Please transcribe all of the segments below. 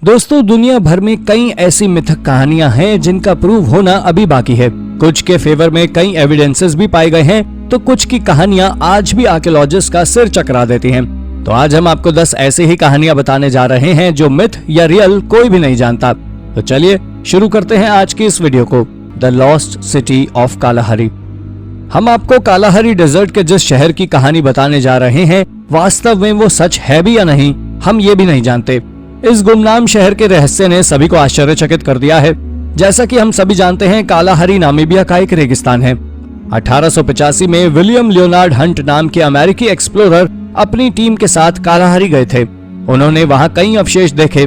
दोस्तों, दुनिया भर में कई ऐसी मिथक कहानियां हैं जिनका प्रूव होना अभी बाकी है। कुछ के फेवर में कई एविडेंसेस भी पाए गए हैं, तो कुछ की कहानियां आज भी आर्कियोलॉजिस्ट का सिर चकरा देती हैं। तो आज हम आपको 10 ऐसी ही कहानियां बताने जा रहे हैं जो मिथ या रियल कोई भी नहीं जानता। तो चलिए शुरू करते हैं आज की इस वीडियो को। The lost city of Kalahari. हम आपको कालाहारी डेजर्ट के जिस शहर की कहानी बताने जा रहे हैं, वास्तव में वो सच है भी या नहीं, हम ये भी नहीं जानते। इस गुमनाम शहर के रहस्य ने सभी को आश्चर्यचकित कर दिया है। जैसा कि हम सभी जानते हैं, कालाहारी नामीबिया का एक रेगिस्तान है। 1885 में विलियम लियोनार्ड हंट नाम के अमेरिकी एक्सप्लोरर अपनी टीम के साथ कालाहारी गए थे। उन्होंने वहां कई अवशेष देखे।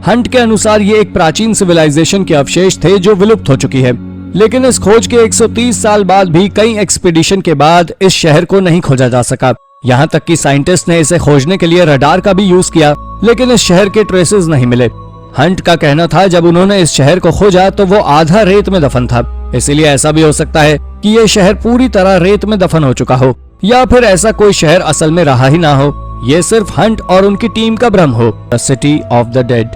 हंट के अनुसार ये एक प्राचीन सिविलाइजेशन के अवशेष थे जो विलुप्त हो चुकी है। लेकिन इस खोज के 130 साल बाद भी कई एक्सपीडिशन के बाद इस शहर को नहीं खोजा जा सका। यहाँ तक कि साइंटिस्ट ने इसे खोजने के लिए रडार का भी यूज किया, लेकिन इस शहर के ट्रेसेस नहीं मिले। हंट का कहना था जब उन्होंने इस शहर को खोजा तो वो आधा रेत में दफन था। इसीलिए ऐसा भी हो सकता है कि ये शहर पूरी तरह रेत में दफन हो चुका हो, या फिर ऐसा कोई शहर असल में रहा ही ना हो। ये सिर्फ हंट और उनकी टीम का भ्रम हो। The city of the dead.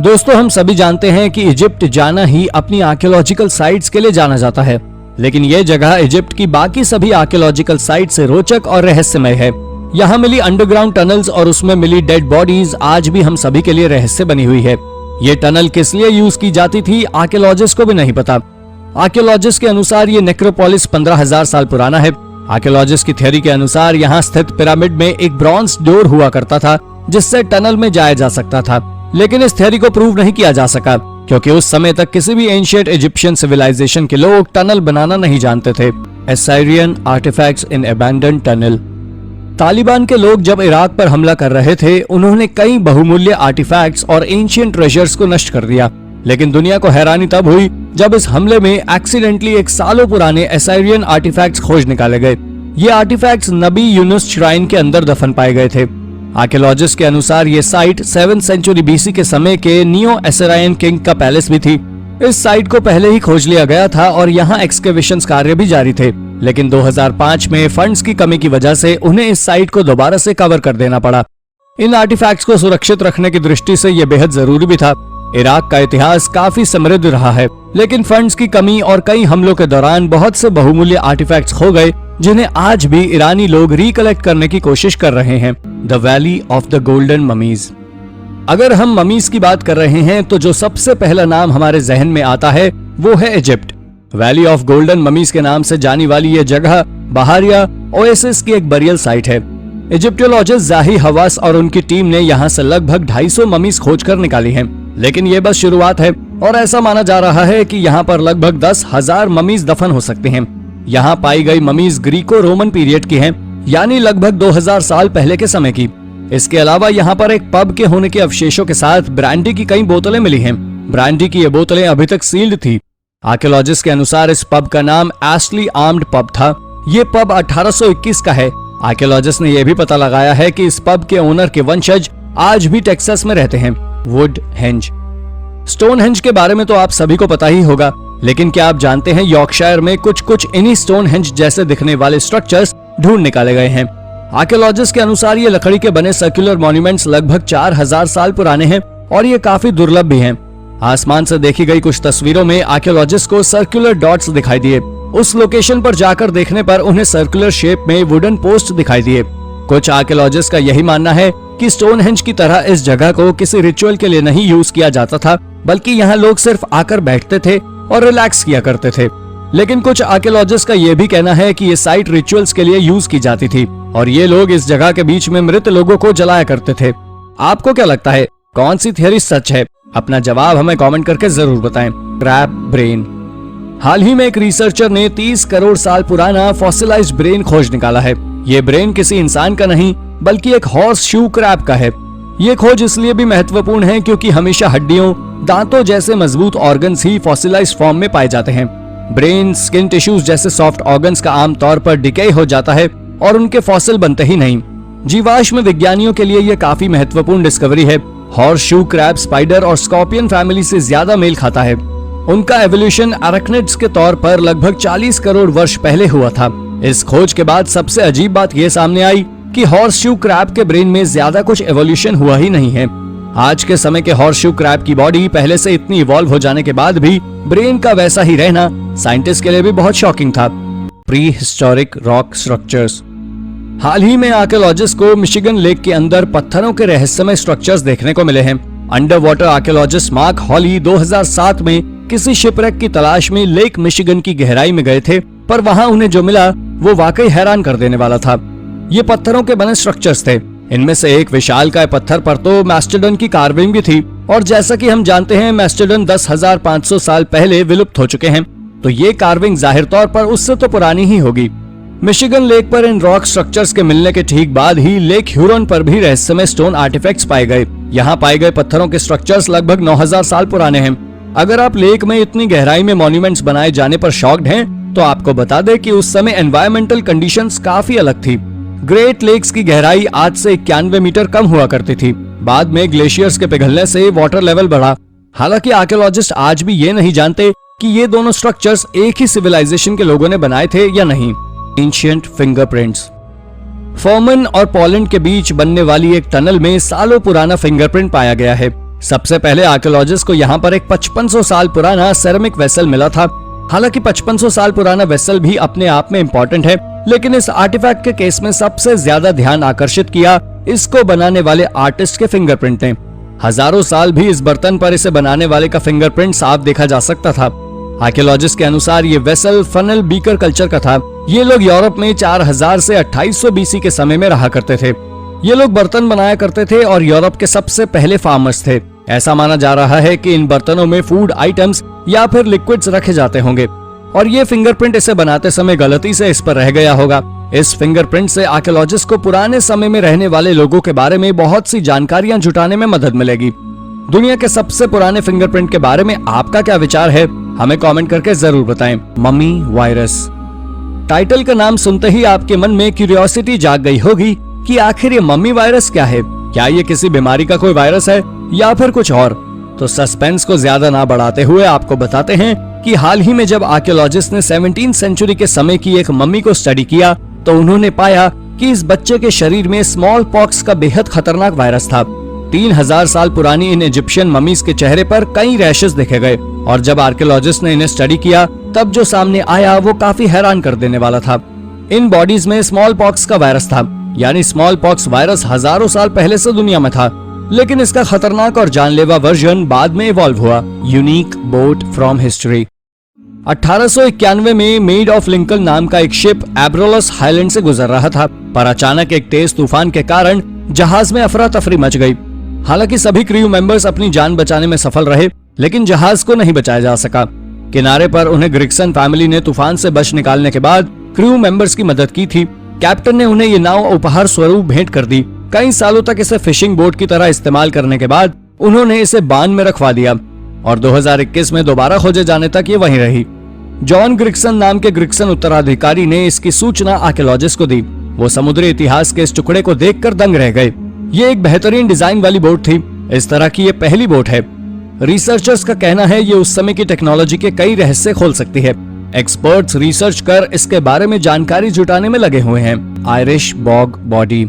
दोस्तों, हम सभी जानते हैं कि इजिप्ट जाना ही अपनी आर्कियोलॉजिकल साइट्स के लिए जाना जाता है, लेकिन ये जगह इजिप्ट की बाकी सभी आर्कियोलॉजिकल साइट से रोचक और रहस्यमय है। यहाँ मिली अंडरग्राउंड टनल्स और उसमें मिली डेड बॉडीज आज भी हम सभी के लिए रहस्य बनी हुई है। ये टनल किस लिए यूज की जाती थी, आर्कियोलॉजिस्ट को भी नहीं पता। आर्कियोलॉजिस्ट के अनुसार ये नेक्रोपोलिस 15,000 साल पुराना है। आर्कियोलॉजिस्ट की थ्योरी के अनुसार यहाँ स्थित पिरामिड में एक ब्रॉन्ज डोर हुआ करता था जिससे टनल में जाया जा सकता था, लेकिन इस थ्योरी को प्रूव नहीं किया जा सका क्योंकि उस समय तक किसी भी एंशिएंट इजिप्शियन सिविलाइजेशन के लोग टनल बनाना नहीं जानते थे। असायरियन आर्टिफैक्ट्स इन अबैंडन्ड टनल। तालिबान के लोग जब इराक पर हमला कर रहे थे, उन्होंने कई बहुमूल्य आर्टिफैक्ट्स और एंशिएंट ट्रेजर्स को नष्ट कर दिया। लेकिन दुनिया को हैरानी तब हुई जब इस हमले में एक्सीडेंटली एक सालों पुराने असायरियन आर्टिफैक्ट्स खोज निकाले गए। ये आर्टिफैक्ट्स नबी यूनुस श्राइन के अंदर दफन पाए गए थे। आर्कियोलॉजिस्ट के अनुसार ये साइट 7th सेंचुरी बीसी के समय के नियो असायरियन किंग का पैलेस भी थी। इस साइट को पहले ही खोज लिया गया था और यहाँ एक्सकेवेशंस कार्य भी जारी थे, लेकिन 2005 में फंड्स की कमी की वजह से उन्हें इस साइट को दोबारा से कवर कर देना पड़ा। इन आर्टिफैक्ट्स को सुरक्षित रखने की दृष्टि से ये बेहद जरूरी भी था। इराक का इतिहास काफी समृद्ध रहा है, लेकिन फंड्स की कमी और कई हमलों के दौरान बहुत से बहुमूल्य आर्टिफैक्ट्स खो गए, जिन्हें आज भी ईरानी लोग रिकलेक्ट करने की कोशिश कर रहे हैं। The valley of the golden mummies. अगर हम ममीज की बात कर रहे हैं तो जो सबसे पहला नाम हमारे जहन में आता है वो है Egypt. Valley of golden mummies के नाम से जानी वाली ये जगह बहारिया ओएसिस की एक बरियल साइट है। इजिप्टोलॉजिस्ट जाही हवास और उनकी टीम ने यहाँ से लगभग 250 ममीज खोज कर निकाली हैं, लेकिन ये बस शुरुआत है और ऐसा माना जा रहा है कि यहाँ पर लगभग 10,000 ममीज दफन हो सकते हैं। यहाँ पाई गई ममीज ग्रीको रोमन पीरियड की हैं, यानी लगभग 2000 साल पहले के समय की। इसके अलावा यहाँ पर एक पब के होने के अवशेषों के साथ ब्रांडी की कई बोतलें मिली हैं। ब्रांडी की ये बोतलें अभी तक सील्ड थी। आर्कियोलॉजिस्ट के अनुसार इस पब का नाम एस्टली आर्म्ड पब था। ये पब 1821 का है। आर्कियोलॉजिस्ट ने यह भी पता लगाया है कि इस पब के ओनर के वंशज आज भी टेक्सास में रहते हैं। Would henge. स्टोन हेंज के बारे में तो आप सभी को पता ही होगा, लेकिन क्या आप जानते हैं यॉर्कशायर में कुछ इन्हीं स्टोन हेंज जैसे दिखने वाले स्ट्रक्चर्स ढूंढ निकाले गए हैं। आर्कियोलॉजिस्ट के अनुसार ये लकड़ी के बने सर्कुलर मॉन्यूमेंट्स लगभग 4000 साल पुराने हैं और ये काफी दुर्लभ भी हैं। आसमान से देखी गई कुछ तस्वीरों में आर्कियोलॉजिस्ट को सर्कुलर डॉट्स दिखाई दिए। उस लोकेशन पर जाकर देखने पर उन्हें सर्कुलर शेप में वुडन पोस्ट दिखाई दिए। कुछ आर्कियोलॉजिस्ट का यही मानना है कि स्टोन हेंज की तरह इस जगह को किसी रिचुअल के लिए नहीं यूज किया जाता था, बल्कि यहाँ लोग सिर्फ आकर बैठते थे और रिलैक्स किया करते थे। लेकिन कुछ आर्कियोलॉजिस्ट का यह भी कहना है कि ये साइट रिचुअल्स के लिए यूज की जाती थी और ये लोग इस जगह के बीच में मृत लोगों को जलाया करते थे। आपको क्या लगता है, कौन सी थियरी सच है? अपना जवाब हमें कमेंट करके जरूर बताएं। Crab brain. हाल ही में एक रिसर्चर ने 30 करोड़ साल पुराना फॉसिलाइज्ड ब्रेन खोज निकाला है। ये ब्रेन किसी इंसान का नहीं बल्कि एक हॉर्स शू क्रैब का है। ये खोज इसलिए भी महत्वपूर्ण है क्योंकि हमेशा हड्डियों, दांतों जैसे मजबूत ऑर्गन्स ही फॉसिलाइज्ड फॉर्म में पाए जाते हैं। ब्रेन, स्किन टिश्यूज जैसे सॉफ्ट ऑर्गन्स का आमतौर पर डिके हो जाता है और उनके फॉसिल बनते ही नहीं। जीवाश्म विज्ञानियों के लिए यह काफी महत्वपूर्ण डिस्कवरी है। हॉर्स शू क्रैब स्पाइडर और स्कॉर्पियन फैमिली से ज्यादा मेल खाता है। उनका एवोल्यूशन अरेक्निड्स के तौर पर लगभग 40 करोड़ वर्ष पहले हुआ था। इस खोज के बाद सबसे अजीब बात यह सामने आई कि हॉर्स शू क्रैब के ब्रेन में ज्यादा कुछ एवोल्यूशन हुआ ही नहीं है। आज के समय के हॉर्सशू क्रैब की बॉडी पहले से इतनी इवॉल्व हो जाने के बाद भी ब्रेन का वैसा ही रहना साइंटिस्ट के लिए भी बहुत शॉकिंग था। Prehistoric rock structures. हाल ही में आर्कियोलॉजिस्ट को मिशिगन लेक के अंदर पत्थरों के रहस्यमय स्ट्रक्चर्स देखने को मिले हैं। अंडर वाटर आर्कियोलॉजिस्ट मार्क हॉली 2007 में किसी शिपरेक की तलाश में लेक मिशिगन की गहराई में गए थे, पर वहां उन्हें जो मिला वो वाकई हैरान कर देने वाला था। ये पत्थरों के बने स्ट्रक्चर्स थे। इनमें से एक विशालकाय पत्थर पर तो मैस्टेडन की कार्विंग भी थी, और जैसा कि हम जानते हैं मैस्टेडन 10,500 साल पहले विलुप्त हो चुके हैं, तो ये कार्विंग जाहिर तौर पर उससे तो पुरानी ही होगी। मिशिगन लेक पर इन रॉक स्ट्रक्चर्स के मिलने के ठीक बाद ही लेक ह्यूरन पर भी रहस्यमय स्टोन आर्टिफैक्ट्स पाए गए। यहाँ पाए गए पत्थरों के स्ट्रक्चर्स लगभग 9,000 साल पुराने हैं। अगर आप लेक में इतनी गहराई में मॉन्यूमेंट्स बनाए जाने पर शॉक्ड हैं, तो आपको बता दें कि उस समय एनवायरमेंटल कंडीशंस काफी अलग थी। ग्रेट लेक्स की गहराई आज से 91 मीटर कम हुआ करती थी। बाद में ग्लेशियर्स के पिघलने से वाटर लेवल बढ़ा। हालांकि आर्कियोलॉजिस्ट आज भी ये नहीं जानते कि ये दोनों स्ट्रक्चर्स एक ही सिविलाइजेशन के लोगों ने बनाए थे या नहीं। Ancient fingerprints. फॉर्मन और पोलैंड के बीच बनने वाली एक टनल में सालों पुराना फिंगरप्रिंट पाया गया है। सबसे पहले आर्कियोलॉजिस्ट को यहाँ पर एक 5500 साल पुराना सेरेमिक वेसल मिला था। हालांकि 5500 साल पुराना वेसल भी अपने आप में इम्पोर्टेंट है, लेकिन इस आर्टिफैक्ट के केस में सबसे ज्यादा ध्यान आकर्षित किया इसको बनाने वाले आर्टिस्ट के फिंगरप्रिंट ने। हजारों साल भी इस बर्तन पर इसे बनाने वाले का फिंगरप्रिंट साफ देखा जा सकता था। आर्कियोलॉजिस्ट के अनुसार ये वेसल फनल बीकर कल्चर का था। ये लोग यूरोप में 4000 से 2800 बीसी के समय में रहा करते थे। ये लोग बर्तन बनाया करते थे और यूरोप के सबसे पहले फार्मर्स थे। ऐसा माना जा रहा है कि इन बर्तनों में फूड आइटम्स या फिर लिक्विड्स रखे जाते होंगे, और ये फिंगरप्रिंट इसे बनाते समय गलती से इस पर रह गया होगा। इस फिंगरप्रिंट से आर्कियोलॉजिस्ट को पुराने समय में रहने वाले लोगों के बारे में बहुत सी जानकारियां जुटाने में मदद मिलेगी। दुनिया के सबसे पुराने फिंगरप्रिंट के बारे में आपका क्या विचार है, हमें कमेंट करके जरूर बताएं। Mummy virus. टाइटल का नाम सुनते ही आपके मन में क्यूरियोसिटी जाग गई होगी कि आखिर ये मम्मी वायरस क्या है। क्या ये किसी बीमारी का कोई वायरस है या फिर कुछ और? तो सस्पेंस को ज्यादा ना बढ़ाते हुए आपको बताते हैं कि हाल ही में जब आर्कियोलॉजिस्ट ने 17वीं सेंचुरी के समय की एक मम्मी को स्टडी किया, तो उन्होंने पाया कि इस बच्चे के शरीर में स्मॉल पॉक्स का बेहद खतरनाक वायरस था। 3000 साल पुरानी इन इजिप्शियन मम्मीज के चेहरे पर कई रैशेस देखे गए, और जब आर्कियोलॉजिस्ट ने इन्हें स्टडी किया तब जो सामने आया वो काफी हैरान कर देने वाला था। इन बॉडीज में स्मॉल पॉक्स का वायरस था, यानी स्मॉल पॉक्स वायरस हजारों साल पहले से दुनिया में था, लेकिन इसका खतरनाक और जानलेवा वर्जन बाद में इवॉल्व हुआ। Unique boat from history. 1891 में मेड ऑफ लिंकन नाम का एक शिप एब्रोलस हाईलैंड से गुजर रहा था, पर अचानक एक तेज तूफान के कारण जहाज में अफरा तफरी मच गई। हालांकि सभी क्रू मेंबर्स अपनी जान बचाने में सफल रहे, लेकिन जहाज को नहीं बचाया जा सका। किनारे पर उन्हें ग्रिक्सन फैमिली ने तूफान से बच निकालने के बाद क्रू मेंबर्स की मदद की थी। कैप्टन ने उन्हें ये नाव उपहार स्वरूप भेंट कर दी। कई सालों तक इसे फिशिंग बोट की तरह इस्तेमाल करने के बाद उन्होंने इसे बांध में रखवा दिया, और 2021 में दोबारा खोजे जाने तक ये वहीं रही। जॉन ग्रिक्सन नाम के ग्रिक्सन उत्तराधिकारी ने इसकी सूचना आर्कियोलॉजिस्ट को दी। वो समुद्री इतिहास के इस टुकड़े को देखकर दंग रह गए। ये एक बेहतरीन डिजाइन वाली बोट थी। इस तरह की ये पहली बोट है। रिसर्चर्स का कहना है ये उस समय की टेक्नोलॉजी के कई रहस्य खोल सकती है। एक्सपर्ट्स रिसर्च कर इसके बारे में जानकारी जुटाने में लगे हुए हैं। Irish bog body.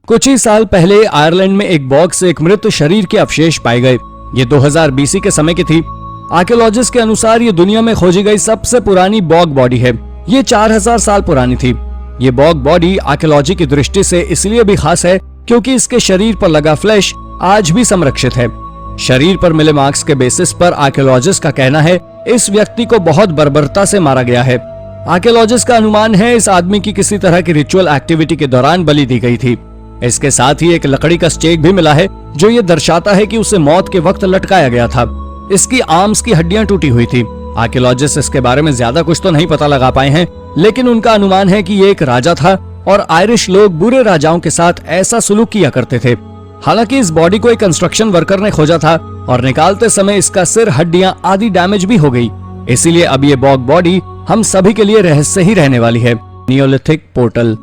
कुछ ही साल पहले आयरलैंड में एक बॉग से एक मृत शरीर के अवशेष पाए गए। ये 2000 बीसी के समय की थी। आर्कियोलॉजिस्ट के अनुसार ये दुनिया में खोजी गई सबसे पुरानी बॉग बॉडी है। ये 4000 साल पुरानी थी। ये बॉग बॉडी आर्कियोलॉजी की दृष्टि से इसलिए भी खास है क्योंकि इसके शरीर पर लगा फ्लैश आज भी संरक्षित है। शरीर पर मिले मार्क्स के बेसिस पर आर्कियोलॉजिस्ट का कहना है इस व्यक्ति को बहुत बर्बरता से मारा गया है। आर्कियोलॉजिस्ट का अनुमान है इस आदमी की किसी तरह की रिचुअल एक्टिविटी के दौरान बलि दी गई थी। इसके साथ ही एक लकड़ी का स्टेक भी मिला है जो ये दर्शाता है कि उसे मौत के वक्त लटकाया गया था। इसकी आर्म्स की हड्डियां टूटी हुई थी। आर्कियोलॉजिस्ट इसके बारे में ज्यादा कुछ तो नहीं पता लगा पाए हैं, लेकिन उनका अनुमान है कि ये एक राजा था और आयरिश लोग बुरे राजाओं के साथ ऐसा सुलूक किया करते थे। हालांकि इस बॉडी को एक कंस्ट्रक्शन वर्कर ने खोजा था और निकालते समय इसका सिर, हड्डियां आदि डैमेज भी हो गई। इसीलिए अब ये बॉग बॉडी हम सभी के लिए रहस्य ही रहने वाली है। Neolithic portal.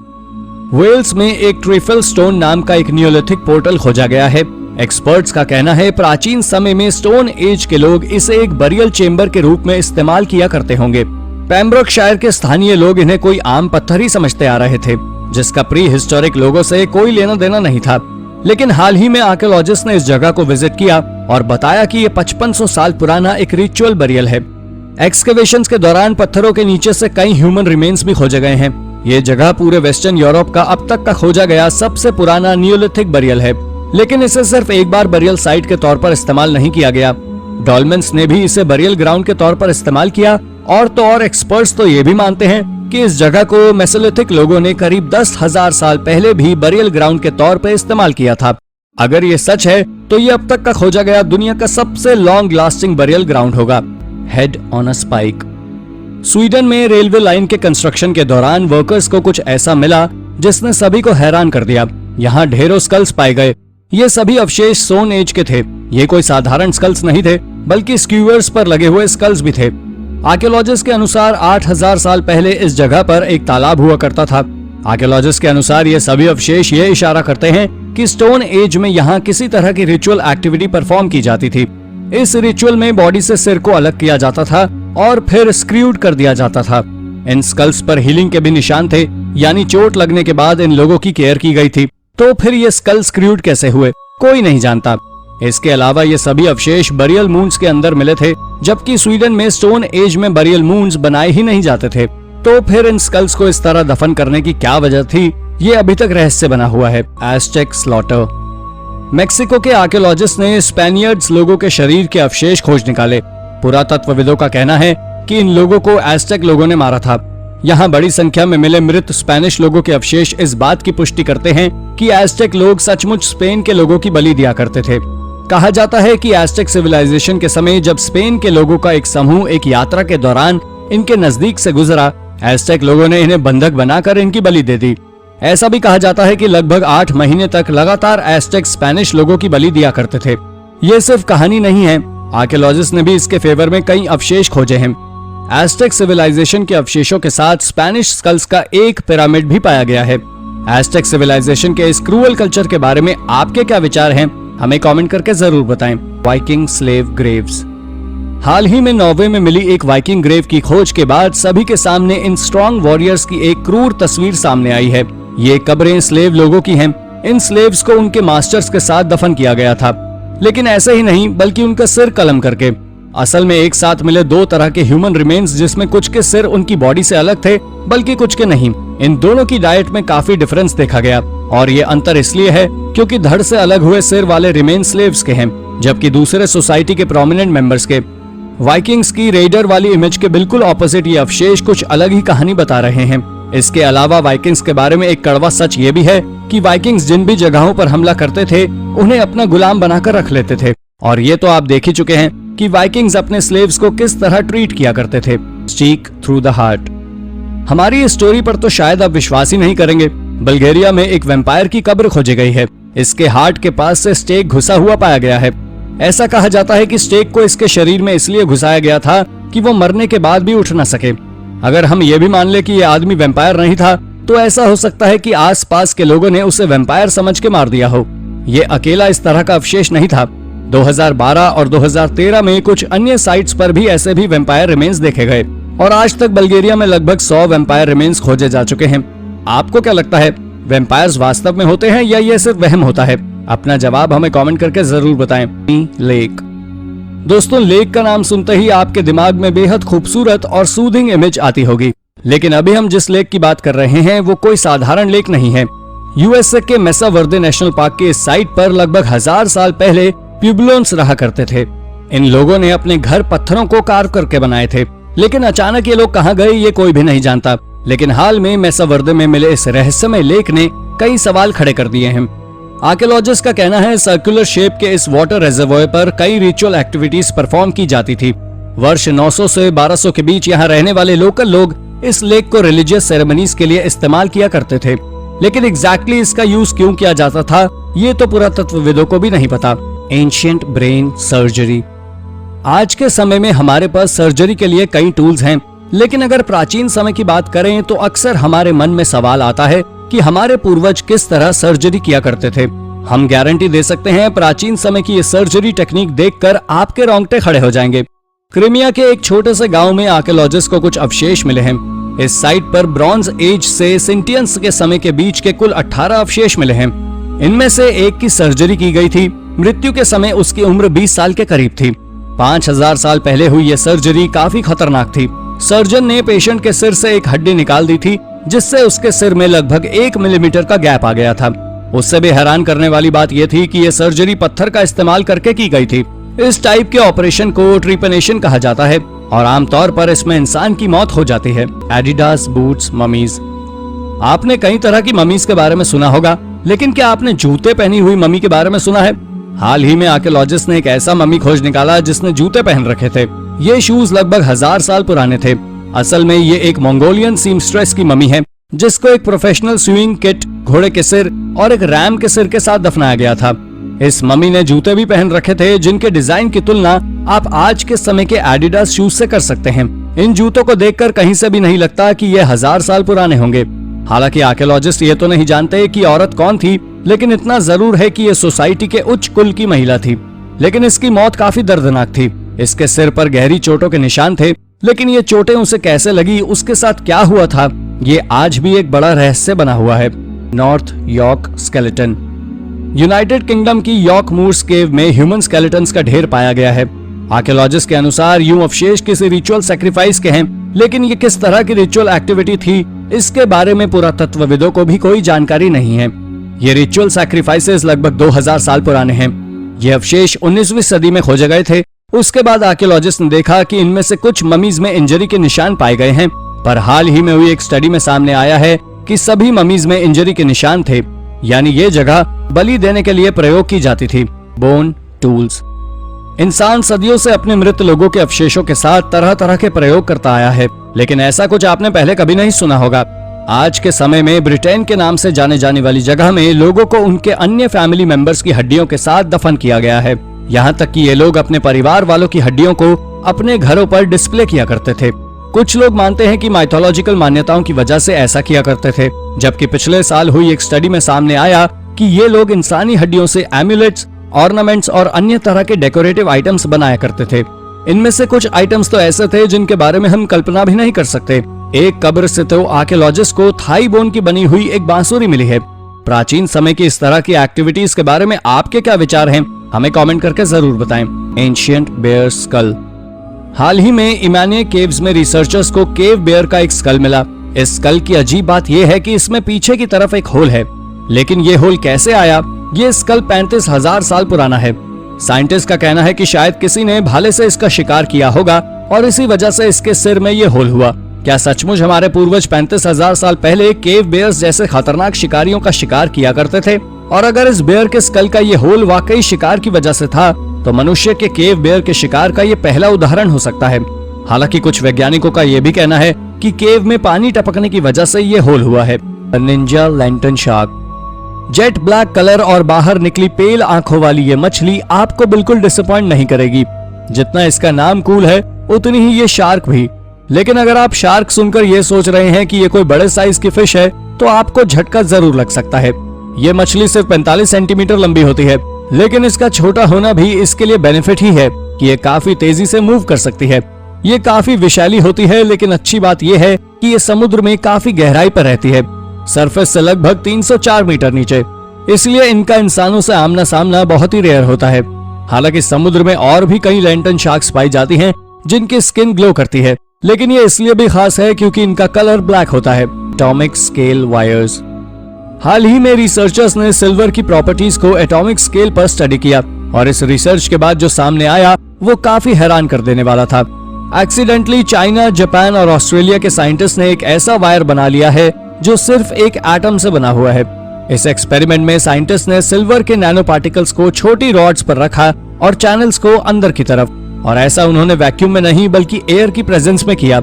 वेल्स में एक ट्रिफल स्टोन नाम का एक नियोलिथिक पोर्टल खोजा गया है। एक्सपर्ट्स का कहना है प्राचीन समय में स्टोन एज के लोग इसे एक बरियल चेंबर के रूप में इस्तेमाल किया करते होंगे। पेम्ब्रोकशायर के स्थानीय लोग इन्हें कोई आम पत्थर ही समझते आ रहे थे, जिसका प्री हिस्टोरिक लोगों से कोई लेना देना नहीं था। लेकिन हाल ही में आर्कियोलॉजिस्ट ने इस जगह को विजिट किया और बताया कि ये 5500 साल पुराना एक रिचुअल बरियल है। एक्सकेवेशंस के दौरान पत्थरों के नीचे से कई ह्यूमन रिमेन्स भी खोजे गए हैं। ये जगह पूरे वेस्टर्न यूरोप का अब तक का खोजा गया सबसे पुराना नियोलिथिक बरियल है, लेकिन इसे सिर्फ एक बार बरियल साइट के तौर पर इस्तेमाल नहीं किया गया। डॉल्मेंस ने भी इसे बरियल ग्राउंड के तौर पर इस्तेमाल किया, और तो और एक्सपर्ट्स तो ये भी मानते हैं कि इस जगह को मेसोलिथिक लोगों ने करीब 10,000 साल पहले भी बरियल ग्राउंड के तौर पर इस्तेमाल किया था। अगर ये सच है तो ये अब तक का खोजा गया दुनिया का सबसे लॉन्ग लास्टिंग बरियल ग्राउंड होगा। Head on a spike. Sweden में रेलवे लाइन के कंस्ट्रक्शन के दौरान वर्कर्स को कुछ ऐसा मिला जिसने सभी को हैरान कर दिया। यहाँ ढेरों स्कल्स पाए गए। ये सभी अवशेष स्टोन एज के थे। ये कोई साधारण स्कल्स नहीं थे, बल्कि स्क्यूअर्स पर लगे हुए स्कल्स भी थे। आर्कियोलॉजिस्ट के अनुसार 8000 साल पहले इस जगह पर एक तालाब हुआ करता था। आर्कियोलॉजिस्ट के अनुसार ये सभी अवशेष ये इशारा करते हैं कि स्टोन एज में यहाँ किसी तरह की रिचुअल एक्टिविटी परफॉर्म की जाती थी। इस रिचुअल में बॉडी से सिर को अलग किया जाता था और फिर स्क्रूड कर दिया जाता था। इन स्कल्स पर हीलिंग के भी निशान थे, यानी चोट लगने के बाद इन लोगों की केयर की गई थी। तो फिर ये स्कल स्क्रूड कैसे हुए, कोई नहीं जानता। इसके अलावा ये सभी अवशेष बरियल मून्स के अंदर मिले थे, जबकि स्वीडन में स्टोन एज में बरियल मून्स बनाए ही नहीं जाते थे। तो फिर इन स्कल्स को इस तरह दफन करने की क्या वजह थी, ये अभी तक रहस्य बना हुआ है। Aztec slaughter. मेक्सिको के आर्कियोलॉजिस्ट ने स्पेनियर्ड्स लोगों के शरीर के अवशेष खोज निकाले। पुरातत्वविदों का कहना है कि इन लोगों को एज़टेक लोगों ने मारा था। यहाँ बड़ी संख्या में मिले मृत स्पेनिश लोगों के अवशेष इस बात की पुष्टि करते हैं कि एज़टेक लोग सचमुच स्पेन के लोगों की बलि दिया करते थे। कहा जाता है कि एज़टेक सिविलाइजेशन के समय जब स्पेन के लोगों का एक समूह एक यात्रा के दौरान इनके नजदीक से गुजरा, एज़टेक लोगों ने इन्हें बंधक बनाकर इनकी बलि दे दी। ऐसा भी कहा जाता है कि लगभग 8 महीने तक लगातार एज़टेक स्पेनिश लोगों की बलि दिया करते थे। ये सिर्फ कहानी नहीं है, आर्कियोलॉजिस्ट ने भी इसके फेवर में कई अवशेष खोजे हैं। एज़टेक सिविलाइजेशन के अवशेषों के साथ स्पेनिश स्कल्स का एक पिरामिड भी पाया गया है। एज़टेक सिविलाइजेशन के इस क्रूअल कल्चर के बारे में आपके क्या विचार हैं, हमें कमेंट करके जरूर बताएं। Viking slave graves. हाल ही में नॉर्वे में मिली एक वाइकिंग ग्रेव की खोज के बाद सभी के सामने इन स्ट्रॉन्ग वॉरियर्स की एक क्रूर तस्वीर सामने आई है। ये कब्रें स्लेव लोगों की हैं। इन स्लेव्स को उनके मास्टर्स के साथ दफन किया गया था, लेकिन ऐसे ही नहीं बल्कि उनका सिर कलम करके। असल में एक साथ मिले 2 तरह के ह्यूमन रिमेन्स, जिसमें कुछ के सिर उनकी बॉडी से अलग थे बल्कि कुछ के नहीं। इन दोनों की डाइट में काफी डिफरेंस देखा गया, और ये अंतर इसलिए है क्योंकि धड़ से अलग हुए सिर वाले रिमेन स्लेव्स के हैं, जबकि दूसरे सोसाइटी के प्रोमिनेंट मेंबर्स के। वाइकिंग्स की रेडर वाली इमेज के बिल्कुल ऑपोजिट ये अवशेष कुछ अलग ही कहानी बता रहे हैं। इसके अलावा वाइकिंग्स के बारे में एक कड़वा सच ये भी है कि वाइकिंग्स जिन भी जगहों पर हमला करते थे उन्हें अपना गुलाम बनाकर रख लेते थे, और ये तो आप देख ही चुके हैं कि वाइकिंग्स अपने स्लेव्स को किस तरह ट्रीट किया करते थे। स्टीक थ्रू द हार्ट। हमारी इस स्टोरी पर तो शायद आप विश्वास ही नहीं करेंगे, बल्गेरिया में एक वैम्पायर की कब्र खोजी गई है। इसके हार्ट के पास से स्टेक घुसा हुआ पाया गया है। ऐसा कहा जाता है कि स्टेक को इसके शरीर में इसलिए घुसाया गया था कि वो मरने के बाद भी उठ ना सके। अगर हम ये भी मान ले कि ये आदमी वैम्पायर नहीं था, तो ऐसा हो सकता है कि आसपास के लोगों ने उसे वैम्पायर समझ के मार दिया हो। ये अकेला इस तरह का अवशेष नहीं था। 2012 और 2013 में कुछ अन्य साइट्स पर भी ऐसे भी वैम्पायर रिमेन्स देखे गए, और आज तक बल्गेरिया में लगभग 100 वैम्पायर रिमेन्स खोजे जा चुके हैं। आपको क्या लगता है, वैम्पायर्स वास्तव में होते हैं या ये सिर्फ वहम होता है? अपना जवाब हमें कमेंट करके जरूर बताएं। लेक। दोस्तों, लेक का नाम सुनते ही आपके दिमाग में बेहद खूबसूरत और सूदिंग इमेज आती होगी, लेकिन अभी हम जिस लेक की बात कर रहे हैं वो कोई साधारण लेक नहीं है। यूएसए के मेसा वर्दे नेशनल पार्क के इस साइट पर लगभग 1000 साल पहले प्यूबलोन्स रहा करते थे। इन लोगों ने अपने घर पत्थरों को कार्व करके बनाए थे, लेकिन अचानक ये लोग कहाँ गए ये कोई भी नहीं जानता। लेकिन हाल में मेसा वर्दे में मिले इस रहस्यमय लेक ने कई सवाल खड़े कर दिए हैं। आर्कियोलॉजिस्ट का कहना है सर्कुलर शेप के इस वाटर रिजर्वॉयर पर कई रिचुअल एक्टिविटीज परफॉर्म की जाती थी। वर्ष 900 से 1200 के बीच यहाँ रहने वाले लोकल लोग इस लेक को रिलीजियस सेरेमनीज के लिए इस्तेमाल किया करते थे, लेकिन एग्जैक्टली इसका यूज क्यों किया जाता था ये तो पुरातत्वविदों को भी नहीं पता। Ancient brain surgery. आज के समय में हमारे पास सर्जरी के लिए कई टूल्स हैं, लेकिन अगर प्राचीन समय की बात करें तो अक्सर हमारे मन में सवाल आता है कि हमारे पूर्वज किस तरह सर्जरी किया करते थे। हम गारंटी दे सकते हैं प्राचीन समय की ये सर्जरी टेक्निक देखकर आपके रोंगटे खड़े हो जाएंगे। क्रीमिया के एक छोटे से गांव में आर्कियोलॉजिस्ट को कुछ अवशेष मिले हैं। इस साइट पर ब्रॉन्ज एज से सिंटियंस के समय के बीच के कुल 18 अवशेष मिले हैं। इनमें से एक की सर्जरी की गई थी। मृत्यु के समय उसकी उम्र 20 साल के करीब थी। 5000 साल पहले हुई यह सर्जरी काफी खतरनाक थी। सर्जन ने पेशेंट के सिर से एक हड्डी निकाल दी थी, जिससे उसके सिर में लगभग 1 मिलीमीटर का गैप आ गया था। उससे भी हैरान करने वाली बात यह थी कि यह सर्जरी पत्थर का इस्तेमाल करके की गई थी। इस टाइप के ऑपरेशन को ट्रीपनेशन कहा जाता है और आमतौर पर इसमें इंसान की मौत हो जाती है। Adidas boots mummies. आपने कई तरह की ममीज के बारे में सुना होगा, लेकिन क्या आपने जूते पहनी हुई मम्मी के बारे में सुना है? हाल ही में आर्कियोलॉजिस्ट ने एक ऐसा मम्मी खोज निकाला जिसने जूते पहन रखे थे। ये शूज लगभग 1000 साल पुराने थे। असल में ये एक मंगोलियन सीमस्ट्रेस की मम्मी है, जिसको एक प्रोफेशनल स्विंग किट, घोड़े के सिर और एक रैम के सिर के साथ दफनाया गया था। इस मम्मी ने जूते भी पहन रखे थे, जिनके डिजाइन की तुलना आप आज के समय के एडिडास शूज से कर सकते हैं। इन जूतों को देखकर कहीं से भी नहीं लगता कि ये 1000 साल पुराने होंगे। हालांकि आर्कियोलॉजिस्ट ये तो नहीं जानते कि औरत कौन थी, लेकिन इतना जरूर है कि ये सोसाइटी के उच्च कुल की महिला थी। लेकिन इसकी मौत काफी दर्दनाक थी। इसके सिर पर गहरी चोटों के निशान थे, लेकिन ये चोटें उसे कैसे लगी, उसके साथ क्या हुआ था, ये आज भी एक बड़ा रहस्य बना हुआ है। North York skeleton. United kingdom की यॉर्क मूर्स केव में ह्यूमन स्केलेटन्स का ढेर पाया गया है। आर्कियोलॉजिस्ट के अनुसार यूं अवशेष किसी रिचुअल सैक्रिफाइस के हैं, लेकिन ये किस तरह की रिचुअल एक्टिविटी थी, इसके बारे में पुरातत्वविदों को भी कोई जानकारी नहीं है। ये रिचुअल सैक्रिफाइसेस लगभग 2000 साल पुराने हैं। ये अवशेष 19वीं सदी में खोजे गए थे। उसके बाद आर्कियोलॉजिस्ट ने देखा कि इनमें से कुछ ममीज में इंजरी के निशान पाए गए हैं, पर हाल ही में हुई एक स्टडी में सामने आया है कि सभी ममीज में इंजरी के निशान थे, यानी ये जगह बलि देने के लिए प्रयोग की जाती थी। Bone tools. इंसान सदियों से अपने मृत लोगों के अवशेषों के साथ तरह तरह के प्रयोग करता आया है, लेकिन ऐसा कुछ आपने पहले कभी नहीं सुना होगा। आज के समय में ब्रिटेन के नाम से जाने जाने वाली जगह में लोगों को उनके अन्य फैमिली मेंबर्स की हड्डियों के साथ दफन किया गया है। यहाँ तक कि ये लोग अपने परिवार वालों की हड्डियों को अपने घरों पर डिस्प्ले किया करते थे। कुछ लोग मानते हैं कि माइथोलॉजिकल मान्यताओं की वजह से ऐसा किया करते थे, जबकि पिछले साल हुई एक स्टडी में सामने आया कि ये लोग इंसानी हड्डियों से एम्यूलेट्स, ऑर्नामेंट्स और अन्य तरह के डेकोरेटिव आइटम्स बनाया करते थे। इनमें से कुछ आइटम्स तो ऐसे थे जिनके बारे में हम कल्पना भी नहीं कर सकते। एक कब्र से तो आर्कियोलॉजिस्ट को थाई बोन की बनी हुई एक बांसुरी मिली है। प्राचीन समय की इस तरह की एक्टिविटीज के बारे में आपके क्या विचार हैं? हमें कमेंट करके जरूर बताएं। Ancient bear skull. हाल ही में इमानिया केव्स में रिसर्चर्स को केव बेयर का एक स्कल मिला। इस स्कल की अजीब बात यह है कि इसमें पीछे की तरफ एक होल है, लेकिन ये होल कैसे आया? ये स्कल 35,000 साल पुराना है। साइंटिस्ट का कहना है कि शायद किसी ने भाले से इसका शिकार किया होगा और इसी वजह से इसके सिर में ये होल हुआ। क्या सचमुच हमारे पूर्वज 35,000 साल पहले केव बेयर्स जैसे खतरनाक शिकारियों का शिकार किया करते थे? और अगर इस बेयर के स्कल का ये होल वाकई शिकार की वजह से था, तो मनुष्य के केव बेयर के शिकार का ये पहला उदाहरण हो सकता है। हालांकि कुछ वैज्ञानिकों का ये भी कहना है कि केव में पानी टपकने की वजह से ये होल हुआ है। Ninja lentil shark. Jet black colour और बाहर निकली पेल आंखों वाली ये मछली आपको बिल्कुल डिसअपॉइंट नहीं करेगी। जितना इसका नाम कूल है, उतनी ही ये शार्क भी। लेकिन अगर आप शार्क सुनकर ये सोच रहे हैं कि ये कोई बड़े साइज की फिश है, तो आपको झटका जरूर लग सकता है। ये मछली सिर्फ 45 सेंटीमीटर लंबी होती है, लेकिन इसका छोटा होना भी इसके लिए बेनिफिट ही है कि ये काफी तेजी से मूव कर सकती है। ये काफी विषैली होती है, लेकिन अच्छी बात यह है कि ये समुद्र में काफी गहराई पर रहती है, सरफेस से लगभग 304 मीटर नीचे। इसलिए इनका इंसानों से आमना सामना बहुत ही रेयर होता है। हालांकि समुद्र में और भी कई लैंटन शार्क्स पाई जाती हैं, जिनकी स्किन ग्लो करती है, लेकिन ये इसलिए भी खास है क्योंकि इनका कलर ब्लैक होता है। Atomic scale wires. हाल ही में रिसर्चर्स ने सिल्वर की प्रॉपर्टीज को एटॉमिक स्केल पर स्टडी किया और इस रिसर्च के बाद जो सामने आया वो काफी हैरान कर देने वाला था। एक्सीडेंटली चाइना, जापान और ऑस्ट्रेलिया के साइंटिस्ट ने एक ऐसा वायर बना लिया है जो सिर्फ एक एटम से बना हुआ है। इस एक्सपेरिमेंट में साइंटिस्ट ने सिल्वर के नैनो पार्टिकल्स को छोटी रॉड्स पर रखा और चैनल्स को अंदर की तरफ, और ऐसा उन्होंने वैक्यूम में नहीं बल्कि एयर की प्रेजेंस में किया।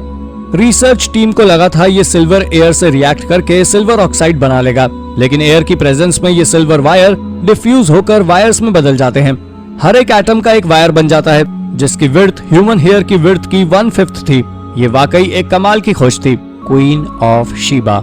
रिसर्च टीम को लगा था ये सिल्वर एयर से रिएक्ट करके सिल्वर ऑक्साइड बना लेगा, लेकिन एयर की प्रेजेंस में ये सिल्वर वायर डिफ्यूज होकर वायर्स में बदल जाते हैं। हर एक एटम का एक वायर बन जाता है, जिसकी विड्थ ह्यूमन हेयर की विड्थ की 1/5 थी। ये वाकई एक कमाल की खोज थी। Queen of Sheeba.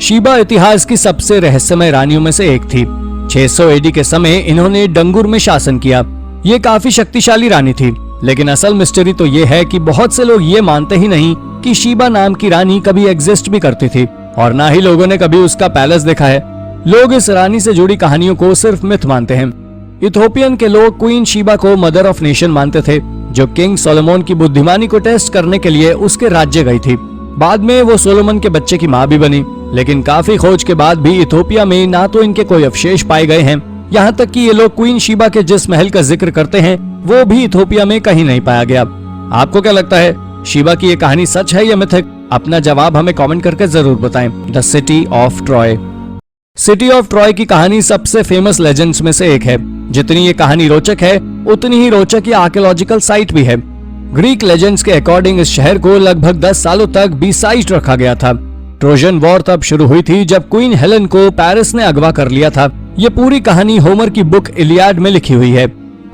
शीबा इतिहास की सबसे रहस्यमय रानियों में से एक थी। 600 एडी के समय इन्होंने डंगुर में शासन किया। ये काफी शक्तिशाली रानी थी, लेकिन असल मिस्ट्री तो ये है कि बहुत से लोग ये मानते ही नहीं कि शीबा नाम की रानी कभी एग्जिस्ट भी करती थी, और ना ही लोगों ने कभी उसका पैलेस देखा है। लोग इस रानी से जुड़ी कहानियों को सिर्फ मिथ मानते हैं। इथोपियन के लोग क्वीन शीबा को मदर ऑफ नेशन मानते थे, जो किंग सोलोमन की बुद्धिमानी को टेस्ट करने के लिए उसके राज्य गई थी। बाद में वो सोलोमन के बच्चे की माँ भी बनी, लेकिन काफी खोज के बाद भी इथोपिया में ना तो इनके कोई अवशेष पाए गए हैं, यहाँ तक कि ये लोग क्वीन शीबा के जिस महल का जिक्र करते हैं वो भी इथोपिया में कहीं नहीं पाया गया। आपको क्या लगता है, शीबा की ये कहानी सच है या मिथिक? अपना जवाब हमें कमेंट करके जरूर बताएं। The city of Troy. City of Troy की कहानी सबसे फेमस लेजेंड्स में से एक है। जितनी ये कहानी रोचक है, उतनी ही रोचक ये आर्कियोलॉजिकल साइट भी है। ग्रीक लेजेंड्स के अकॉर्डिंग इस शहर को लगभग 10 सालों तक बीसाइड रखा गया था। ट्रोजन वॉर तब शुरू हुई थी जब क्वीन हेलेन को पेरिस ने अगवा कर लिया था। ये पूरी कहानी होमर की बुक इलियाड में लिखी हुई है।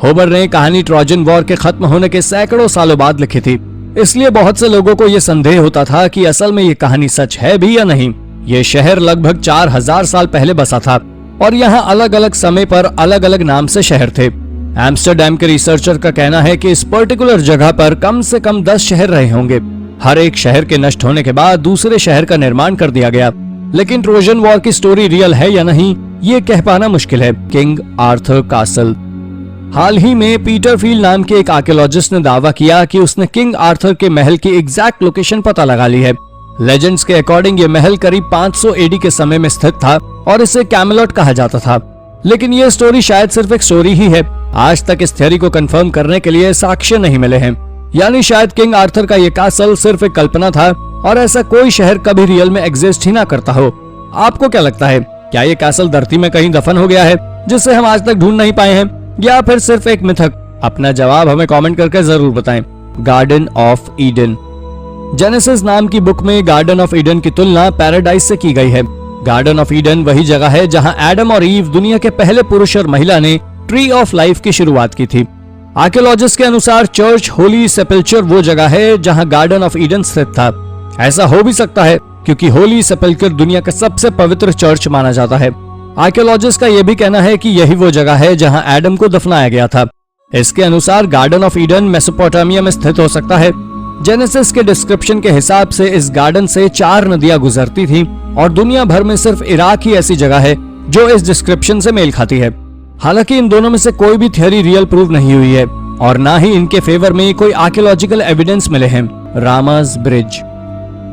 होमर ने कहानी ट्रोजन वॉर के खत्म होने के सैकड़ों सालों बाद लिखी थी, इसलिए बहुत से लोगों को ये संदेह होता था कि असल में ये कहानी सच है भी या नहीं। ये शहर लगभग 4000 साल पहले बसा था और यहाँ अलग अलग समय पर अलग अलग नाम से शहर थे। एम्स्टरडैम के रिसर्चर का कहना है कि इस पर्टिकुलर जगह पर कम से कम 10 शहर रहे होंगे। हर एक शहर के नष्ट होने के बाद दूसरे शहर का निर्माण कर दिया गया, लेकिन ट्रोजन वॉर की स्टोरी रियल है या नहीं ये कह पाना मुश्किल है। King Arthur castle. हाल ही में पीटर फील्ड नाम के एक आर्कियोलॉजिस्ट ने दावा किया कि उसने किंग आर्थर के महल की एग्जैक्ट लोकेशन पता लगा ली है। लेजेंड्स के अकॉर्डिंग ये महल करीब 500 एडी के समय में स्थित था और इसे कैमेलॉट कहा जाता था, लेकिन ये स्टोरी शायद सिर्फ एक स्टोरी ही है। आज तक इस थ्योरी को कंफर्म करने के लिए साक्ष्य नहीं मिले हैं, यानी शायद किंग आर्थर का ये कासल सिर्फ एक कल्पना था और ऐसा कोई शहर कभी रियल में एग्जिस्ट ही ना करता हो। आपको क्या लगता है, क्या ये कासल धरती में कहीं दफन हो गया है जिसे हम आज तक ढूंढ नहीं पाए हैं, या फिर सिर्फ एक मिथक? अपना जवाब हमें कमेंट करके जरूर बताएं। Garden of Eden. जेनेसिस नाम की बुक में गार्डन ऑफ ईडन की तुलना पैराडाइज से की गई है। गार्डन ऑफ ईडन वही जगह है जहां एडम और ईव, दुनिया के पहले पुरुष और महिला, ने ट्री ऑफ लाइफ की शुरुआत की थी। आर्कियोलॉजिस्ट के अनुसार चर्च होली सेपल्चर वो जगह है जहां गार्डन ऑफ ईडन स्थित था। ऐसा हो भी सकता है क्योंकि होली सेपल्चर दुनिया का सबसे पवित्र चर्च माना जाता है। आर्कियोलॉजिस्ट का यह भी कहना है कि यही वो जगह है जहां एडम को दफनाया गया था। इसके अनुसार गार्डन ऑफ ईडन मेसोपोटामिया में स्थित हो सकता है। जेनेसिस के डिस्क्रिप्शन के हिसाब से इस गार्डन से 4 नदियां गुजरती थी और दुनिया भर में सिर्फ इराक ही ऐसी जगह है जो इस डिस्क्रिप्शन से मेल खाती है। हालांकि इन दोनों में से कोई भी थ्योरी रियल प्रूव नहीं हुई है और ना ही इनके फेवर में कोई आर्कियोलॉजिकल एविडेंस मिले हैं। रामास ब्रिज।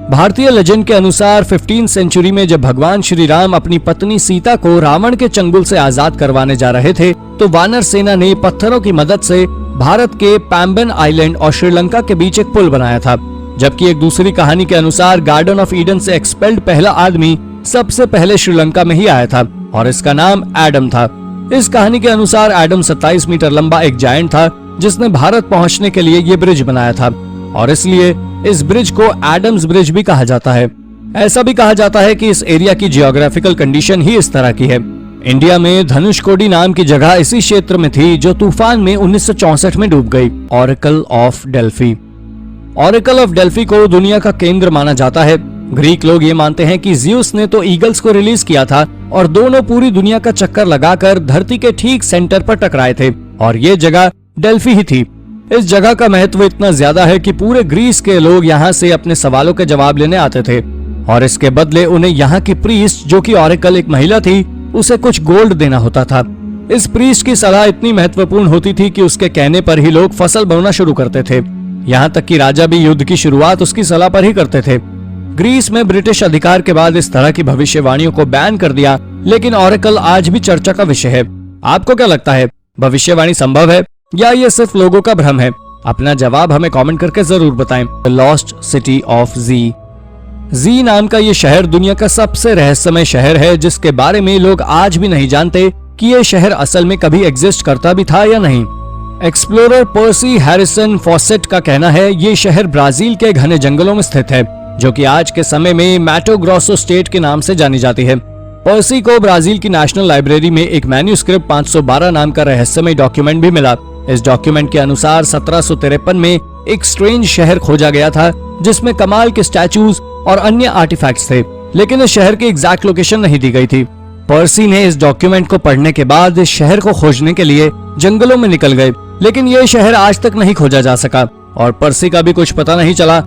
भारतीय लेजेंड के अनुसार 15वीं सेंचुरी में जब भगवान श्री राम अपनी पत्नी सीता को रावण के चंगुल से आजाद करवाने जा रहे थे, तो वानर सेना ने पत्थरों की मदद से भारत के पैम्बन आइलैंड और श्रीलंका के बीच एक पुल बनाया था। जबकि एक दूसरी कहानी के अनुसार गार्डन ऑफ ईडन से एक्सपेल्ड पहला आदमी सबसे पहले श्रीलंका में ही आया था और इसका नाम एडम था। इस कहानी के अनुसार एडम 27 मीटर लंबा एक जायंट था जिसने भारत पहुंचने के लिए ये ब्रिज बनाया था और इसलिए इस ब्रिज को एडम्स ब्रिज भी कहा जाता है। ऐसा भी कहा जाता है कि इस एरिया की जियोग्राफिकल कंडीशन ही इस तरह की है। इंडिया में धनुषकोडी नाम की जगह इसी क्षेत्र में थी जो तूफान में 1964 में डूब गई। Oracle of Delphi. Oracle of Delphi को दुनिया का केंद्र माना जाता है। ग्रीक लोग ये मानते हैं कि ज़्यूस ने तो ईगल्स को रिलीज किया था और दोनों पूरी दुनिया का चक्कर लगाकर धरती के ठीक सेंटर पर टकराए थे और ये जगह डेल्फी ही थी। इस जगह का महत्व इतना ज्यादा है कि पूरे ग्रीस के लोग यहाँ से अपने सवालों के जवाब लेने आते थे और इसके बदले उन्हें यहाँ की प्रीस्ट, जो कि ऑरेकल एक महिला थी, उसे कुछ गोल्ड देना होता था। इस प्रीस्ट की सलाह इतनी महत्वपूर्ण होती थी कि उसके कहने पर ही लोग फसल बोना शुरू करते थे। यहाँ तक कि राजा भी युद्ध की शुरुआत उसकी सलाह पर ही करते थे। ग्रीस में ब्रिटिश अधिकार के बाद इस तरह की भविष्यवाणियों को बैन कर दिया, लेकिन ऑरेकल आज भी चर्चा का विषय है। आपको क्या लगता है, भविष्यवाणी संभव है या ये सिर्फ लोगों का भ्रम है? अपना जवाब हमें कमेंट करके जरूर बताएं। द लॉस्ट सिटी ऑफ जी। जी नाम का ये शहर दुनिया का सबसे रहस्यमय शहर है जिसके बारे में लोग आज भी नहीं जानते कि ये शहर असल में कभी एग्जिस्ट करता भी था या नहीं। एक्सप्लोरर पर्सी हैरिसन फॉसेट का कहना है ये शहर ब्राजील के घने जंगलों में स्थित है, जो कि आज के समय में मैटो ग्रोसो स्टेट के नाम से जानी जाती है। पर्सी को ब्राजील की नेशनल लाइब्रेरी में एक मैन्यूस्क्रिप्ट 512 नाम का रहस्यमय डॉक्यूमेंट भी मिला। इस डॉक्यूमेंट के अनुसार 1753 में एक स्ट्रेंज शहर खोजा गया था जिसमें कमाल के स्टैचूज और अन्य आर्टिफैक्ट्स थे, लेकिन इस शहर की एग्जैक्ट लोकेशन नहीं दी गई थी। पर्सी ने इस डॉक्यूमेंट को पढ़ने के बाद इस शहर को खोजने के लिए जंगलों में निकल गए, लेकिन ये शहर आज तक नहीं खोजा जा सका और पर्सी का भी कुछ पता नहीं चला।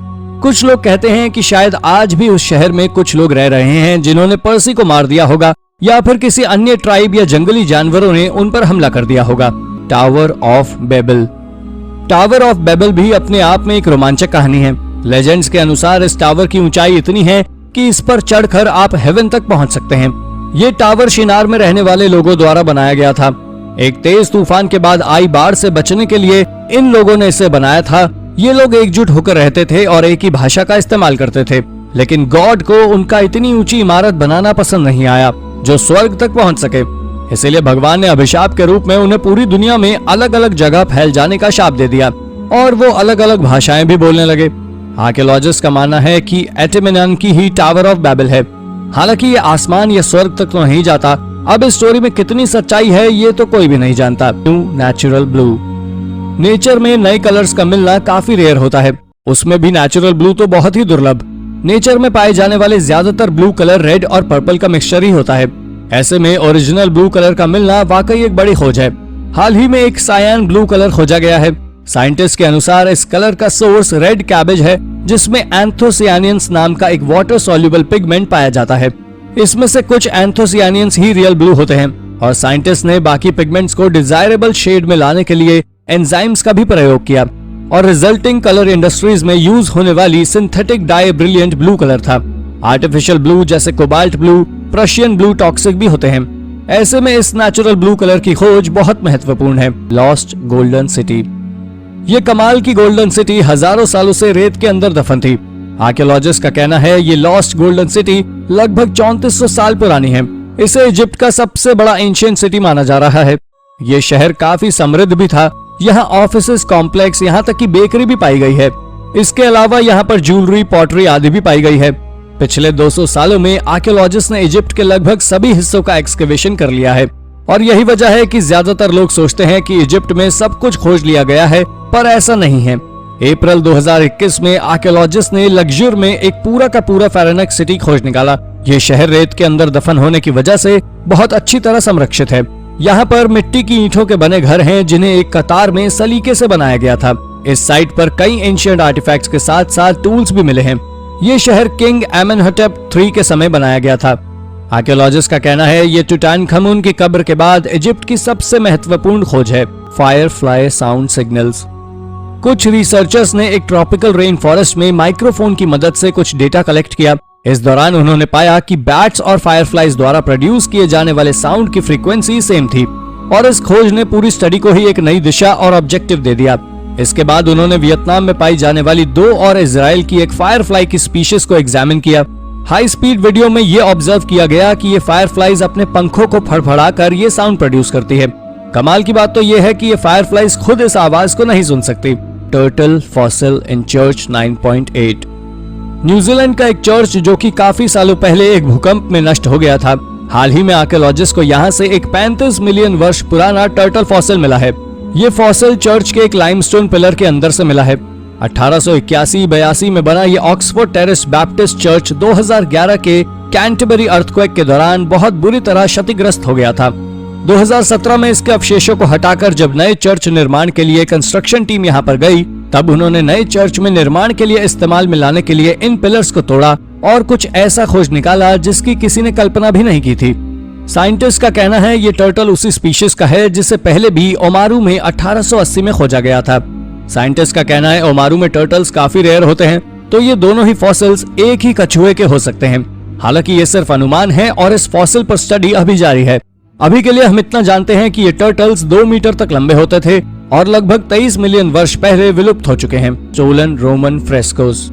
कुछ लोग कहते हैं कि शायद आज भी उस शहर में कुछ लोग रह रहे हैं जिन्होंने पर्सी को मार दिया होगा या फिर किसी अन्य ट्राइब या जंगली जानवरों ने उन पर हमला कर दिया होगा। Tower of Babel. Tower of Babel भी अपने आप में एक रोमांचक कहानी है। लेजेंड्स के अनुसार इस टावर की ऊंचाई इतनी है कि इस पर चढ़कर आप हेवन तक पहुंच सकते हैं। ये टावर शिनार में रहने वाले लोगों द्वारा बनाया गया था। एक तेज तूफान के बाद आई बाढ़ से बचने के लिए इन लोगों ने इसे बनाया था। ये लोग एकजुट होकर रहते थे और एक ही भाषा का इस्तेमाल करते थे, लेकिन गॉड को उनका इतनी ऊंची इमारत बनाना पसंद नहीं आया जो स्वर्ग तक पहुंच सके। इसीलिए भगवान ने अभिशाप के रूप में उन्हें पूरी दुनिया में अलग अलग जगह फैल जाने का शाप दे दिया और वो अलग अलग भाषाएं भी बोलने लगे। आर्कियोलॉजिस्ट का मानना है कि एटेमिनन की ही टावर ऑफ बेबल है। हालांकि ये आसमान या स्वर्ग तक तो नहीं जाता। अब इस स्टोरी में कितनी सच्चाई है ये तो कोई भी नहीं जानता। Natural blue. नेचर में नए कलर्स का मिलना काफी रेयर होता है, उसमें भी नेचुरल ब्लू तो बहुत ही दुर्लभ। नेचर में पाए जाने वाले ज्यादातर ब्लू कलर रेड और पर्पल का मिक्सचर ही होता है। ऐसे में ओरिजिनल ब्लू कलर का मिलना वाकई एक बड़ी खोज है। हाल ही में एक सायन ब्लू कलर खोजा गया है। साइंटिस्ट के अनुसार इस कलर का सोर्स रेड कैबेज है, जिसमें एंथोसियानियंस नाम का एक वाटर सॉल्युबल पिगमेंट पाया जाता है। इसमें से कुछ एंथोसियानियंस ही रियल ब्लू होते हैं और साइंटिस्ट ने बाकी पिगमेंट्स को डिजायरेबल शेड में लाने के लिए एंजाइम्स का भी प्रयोग किया और रिजल्टिंग कलर इंडस्ट्रीज में यूज होने वाली synthetic die brilliant blue colour था। आर्टिफिशियल ब्लू जैसे cobalt blue, Prussian blue toxic भी होते हैं। ऐसे में इस नेचुरल ब्लू कलर की खोज बहुत महत्वपूर्ण है। Lost golden city. ये कमाल की गोल्डन सिटी हजारों सालों से रेत के अंदर दफन थी। आर्कियोलॉजिस्ट का कहना है ये लॉस्ट गोल्डन सिटी लगभग 3400 साल पुरानी है। इसे इजिप्ट का सबसे बड़ा एंशिएंट सिटी माना जा रहा है। ये शहर काफी समृद्ध भी था। यहाँ ऑफिसेस, कॉम्प्लेक्स, यहाँ तक कि बेकरी भी पाई गई है। इसके अलावा यहाँ पर ज्वेलरी, पॉटरी आदि भी पाई गई है। पिछले 200 सालों में आर्कियोलॉजिस्ट ने इजिप्ट के लगभग सभी हिस्सों का एक्सकेवेशन कर लिया है और यही वजह है कि ज्यादातर लोग सोचते हैं कि इजिप्ट में सब कुछ खोज लिया गया है, पर ऐसा नहीं है। अप्रैल 2021 में आर्कियोलॉजिस्ट ने लग्जर में एक पूरा का पूरा फेरेनेक सिटी खोज निकाला। ये शहर रेत के अंदर दफन होने की वजह से बहुत अच्छी तरह संरक्षित है। यहाँ पर मिट्टी की ईंटों के बने घर हैं जिन्हें एक कतार में सलीके से बनाया गया था। इस साइट पर कई एंशिएंट आर्टिफैक्ट्स के साथ साथ टूल्स भी मिले हैं। ये शहर किंग एमेनहटेप III के समय बनाया गया था। आर्कियोलॉजिस्ट का कहना है ये टूटानखामुन की कब्र के बाद इजिप्ट की सबसे महत्वपूर्ण खोज है। Firefly sound signals. कुछ रिसर्चर्स ने एक ट्रॉपिकल रेन फॉरेस्ट में माइक्रोफोन की मदद से कुछ डेटा कलेक्ट किया। इस दौरान उन्होंने पाया कि बैट्स और फायरफ्लाइज द्वारा प्रोड्यूस किए जाने वाले साउंड की फ्रीक्वेंसी सेम थी और इस खोज ने पूरी स्टडी को ही एक नई दिशा और ऑब्जेक्टिव दे दिया। इसके बाद उन्होंने वियतनाम में पाई जाने वाली 2 और इजराइल की एक फायरफ्लाई की स्पीशीज को एग्जामिन किया। हाई स्पीड वीडियो में ये ऑब्जर्व किया गया कि ये फायरफ्लाइज अपने पंखों को फड़फड़ाकर ये साउंड प्रोड्यूस करती है। कमाल की बात तो ये है कि ये फायरफ्लाइज खुद इस आवाज को नहीं सुन सकती। Turtle fossil in church 9.8। New Zealand का एक चर्च जो कि काफी सालों पहले एक भूकंप में नष्ट हो गया था, हाल ही में आर्कियोलॉजिस्ट को यहाँ से एक 35 मिलियन वर्ष पुराना टर्टल फॉसिल मिला है। ये फॉसिल चर्च के एक लाइमस्टोन पिलर के अंदर से मिला है। 1881-82 में बना ये ऑक्सफोर्ड टेरेस बैप्टिस्ट चर्च 2011 के कैंटरबरी अर्थक्वेक के दौरान बहुत बुरी तरह क्षतिग्रस्त हो गया था। 2017 में इसके अवशेषों को हटाकर जब नए चर्च निर्माण के लिए कंस्ट्रक्शन टीम यहाँ पर गई, तब उन्होंने नए चर्च में निर्माण के लिए इस्तेमाल में लाने के लिए इन पिलर्स को तोड़ा और कुछ ऐसा खोज निकाला जिसकी किसी ने कल्पना भी नहीं की थी। साइंटिस्ट का कहना है ये टर्टल उसी स्पीशीज का है जिसे पहले भी ओमारू में 1880 में खोजा गया था। साइंटिस्ट का कहना है ओमारू में टर्टल्स काफी रेयर होते हैं, तो ये दोनों ही फॉसिल्स एक ही कछुए के हो सकते हैं। हालांकि ये सिर्फ अनुमान है और इस फॉसिल पर स्टडी अभी जारी है। अभी के लिए हम इतना जानते हैं कि ये टर्टल्स 2 मीटर तक लंबे होते थे और लगभग 23 मिलियन वर्ष पहले विलुप्त हो चुके हैं। Stolen Roman frescoes.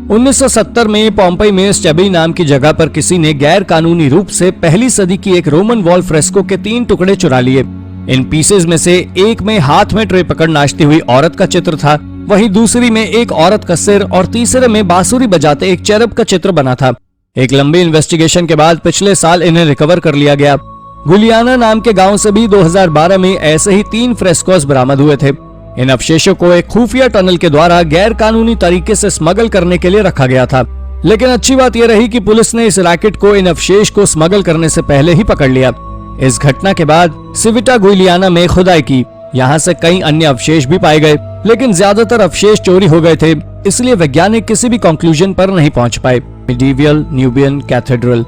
1970 में पोम्पई में स्टेबी नाम की जगह पर किसी ने गैर कानूनी रूप से पहली सदी की एक रोमन वॉल फ्रेस्को के 3 टुकड़े चुरा लिए। इन पीसेज में से एक में हाथ में ट्रे पकड़ नाचती हुई औरत का चित्र था, वहीं दूसरी में एक औरत का सिर और तीसरे में बांसुरी बजाते एक चेरब का चित्र बना था। एक लंबी इन्वेस्टिगेशन के बाद पिछले साल इन्हें रिकवर कर लिया गया। गुलियाना नाम के गांव से भी 2012 में ऐसे ही 3 फ्रेस्कोस बरामद हुए थे। इन अवशेषों को एक खुफिया टनल के द्वारा गैर कानूनी तरीके से स्मगल करने के लिए रखा गया था, लेकिन अच्छी बात यह रही कि पुलिस ने इस रैकेट को इन अवशेष को स्मगल करने से पहले ही पकड़ लिया। इस घटना के बाद सिविटा गुलियाना में खुदाई की। यहाँ से कई अन्य अवशेष भी पाए गए, लेकिन ज्यादातर अवशेष चोरी हो गए थे, इसलिए वैज्ञानिक किसी भी कंक्लूजन पर नहीं पहुंच पाए। Medieval Nubian cathedral.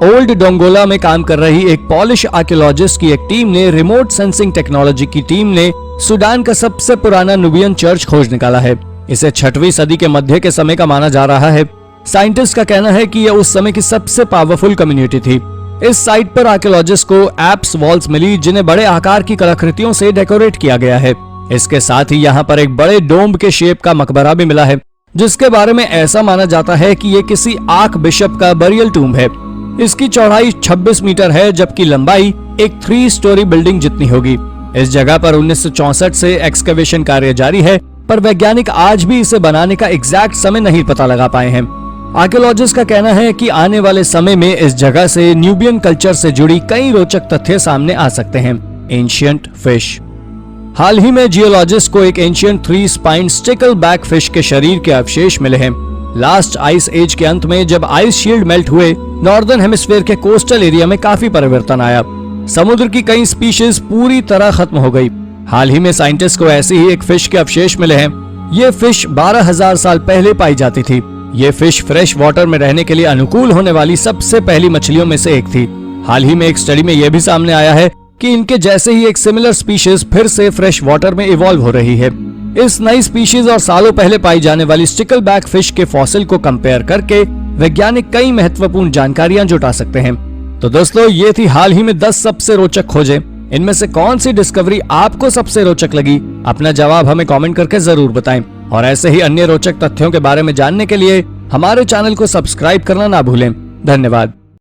ओल्ड डोंगोला में काम कर रही एक पॉलिश आर्कियोलॉजिस्ट की एक टीम ने रिमोट सेंसिंग टेक्नोलॉजी की टीम ने सूडान का सबसे पुराना नुबियन चर्च खोज निकाला है। इसे 6वीं सदी के मध्य के समय का माना जा रहा है। साइंटिस्ट का कहना है कि यह उस समय की सबसे पावरफुल कम्युनिटी थी। इस साइट पर आर्कियोलॉजिस्ट को एप्स वॉल्स मिली जिन्हें बड़े आकार की कलाकृतियों से डेकोरेट किया गया है। इसके साथ ही यहाँ पर एक बड़े डोम के शेप का मकबरा भी मिला है, जिसके बारे में ऐसा माना जाता है कि ये किसी आर्क बिशप का बरियल टूम्ब है। इसकी चौड़ाई 26 मीटर है, जबकि लंबाई एक 3 स्टोरी बिल्डिंग जितनी होगी। इस जगह पर 1964 से एक्सकवेशन कार्य जारी है, पर वैज्ञानिक आज भी इसे बनाने का एग्जैक्ट समय नहीं पता लगा पाए हैं। आर्कियोलॉजिस्ट का कहना है कि आने वाले समय में इस जगह से न्यूबियन कल्चर से जुड़ी कई रोचक तथ्य सामने आ सकते हैं। Ancient fish. हाल ही में जियोलॉजिस्ट को एक ancient 3 spine sticker back fish के शरीर के अवशेष मिले हैं। लास्ट आइस एज के अंत में जब आइस शील्ड मेल्ट हुए, नॉर्दर्न हेमिस्फीयर के कोस्टल एरिया में काफी परिवर्तन आया। समुद्र की कई स्पीशीज पूरी तरह खत्म हो गई। हाल ही में साइंटिस्ट को ऐसी ही एक फिश के अवशेष मिले हैं। ये फिश 12,000 साल पहले पाई जाती थी। ये फिश फ्रेश वाटर में रहने के लिए अनुकूल होने वाली सबसे पहली मछलियों में से एक थी। हाल ही में एक स्टडी में यह भी सामने आया है कि इनके जैसे ही एक सिमिलर स्पीशीज फिर से फ्रेश वाटर में इवॉल्व हो रही है। इस नई स्पीशीज और सालों पहले पाई जाने वाली स्टिकल बैक फिश के फॉसिल को कंपेयर करके वैज्ञानिक कई महत्वपूर्ण जानकारियां जुटा सकते हैं। तो दोस्तों, ये थी हाल ही में 10 सबसे रोचक खोजें। इनमें से कौन सी डिस्कवरी आपको सबसे रोचक लगी? अपना जवाब हमें कमेंट करके जरूर बताएं। और ऐसे ही अन्य रोचक तथ्यों के बारे में जानने के लिए हमारे चैनल को सब्सक्राइब करना ना भूलें। धन्यवाद।